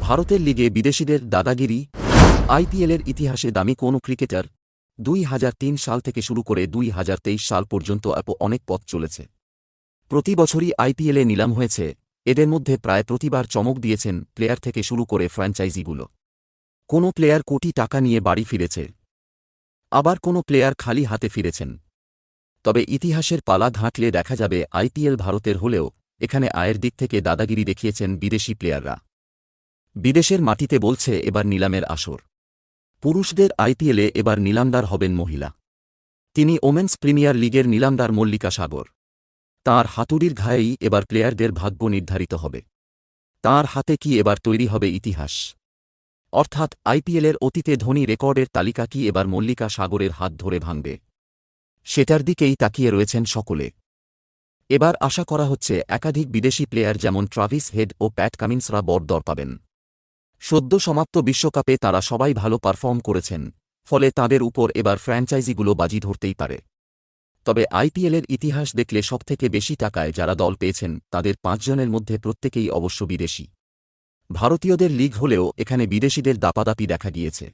ভারতের লিগে বিদেশিদের দাদাগিরি। আইপিএলের ইতিহাসে দামি কোন ক্রিকেটার 2003 সাল থেকে শুরু করে 2023 সাল পর্যন্ত অনেক পথ চলেছে। প্রতি বছরই আইপিএলে নিলাম হয়েছে, এদের মধ্যে প্রায় প্রতিবার চমক দিয়েছেন প্লেয়ার থেকে শুরু করে ফ্র্যাঞ্চাইজিগুলো। কোনো প্লেয়ার কোটি টাকা নিয়ে বাড়ি ফিরেছে, আবার কোনো প্লেয়ার খালি হাতে ফিরেছেন। তবে ইতিহাসের পালা ঘাঁটলে দেখা যাবে আইপিএল ভারতের হলেও এখানে আয়ের দিক থেকে দাদাগিরি দেখিয়েছেন বিদেশি প্লেয়াররা। বিদেশের মাটিতে বলছে এবার নিলামের আসর। পুরুষদের আইপিএলে এবার নিলামদার হবেন মহিলা। তিনি ওমেন্স প্রিমিয়ার লিগের নিলামদার মল্লিকা সাগর। তাঁর হাতুড়ির ঘায়েই এবার প্লেয়ারদের ভাগ্য নির্ধারিত হবে। তাঁর হাতে কি এবার তৈরি হবে ইতিহাস? অর্থাৎ আইপিএলের অতীতে ধনী রেকর্ডের তালিকা কি এবার মল্লিকা সাগরের হাত ধরে ভাঙবে? সেটার দিকেই তাকিয়ে রয়েছেন সকলে। এবার আশা করা হচ্ছে একাধিক বিদেশি প্লেয়ার যেমন ট্রাভিস হেড ও প্যাট কামিন্সরা বড় দর পাবেন। সদ্য সমাপ্ত বিশ্বকাপে তাঁরা সবাই ভালো পারফর্ম করেছেন, ফলে তাঁদের উপর এবার ফ্র্যাঞ্চাইজিগুলো বাজি ধরতেই পারে। তবে আইপিএলের ইতিহাস দেখলে সবথেকে বেশি টাকায় যারা দল পেয়েছেন তাদের 5 জনের মধ্যে প্রত্যেকেই অবশ্য বিদেশি। ভারতীয়দের লিগ হলেও এখানে বিদেশিদের দাপাদাপি দেখা গিয়েছে।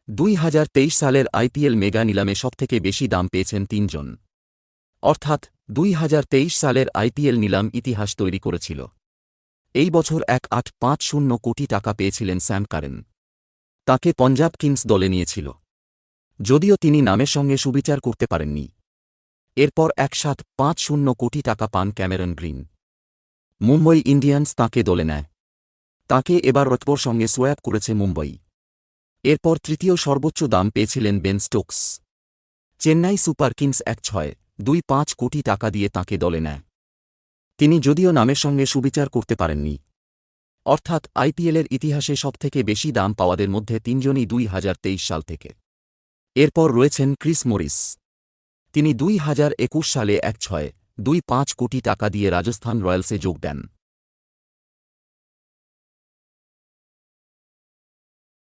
2023 সালের আইপিএল মেগা নিলামে সবথেকে বেশি দাম পেয়েছেন 3 জন। অর্থাৎ 2023 সালের আইপিএল নিলাম ইতিহাস তৈরি করেছিল। এই বছর 1850 কোটি টাকা পেয়েছিলেন স্যাম কারেন। তাকে পঞ্জাব কিংস দলে নিয়েছিল, যদিও তিনি নামের সঙ্গে সুবিচার করতে পারেননি। এরপর 1750 কোটি টাকা পান ক্যামেরন গ্রিন। মুম্বই ইন্ডিয়ান্স তাঁকে দলে নেয়। তাঁকে এবার রতবোর সঙ্গে সোয়াপ করেছে মুম্বই। এরপর তৃতীয় সর্বোচ্চ দাম পেয়েছিলেন Ben Stokes. Chennai super kings 1625 crore টাকা দিয়ে তাঁকে দলে নেয়। তিনি যদিও নামের সঙ্গে সুবিচার করতে পারেননি। অর্থাৎ আইপিএলের ইতিহাসে সবথেকে বেশি দাম পাওয়াদের মধ্যে 3 জনই 2023 সাল থেকে। এরপর রয়েছেন ক্রিস মরিস। তিনি 2021 সালে 1625 কোটি টাকা দিয়ে রাজস্থান রয়্যালসে যোগ দেন।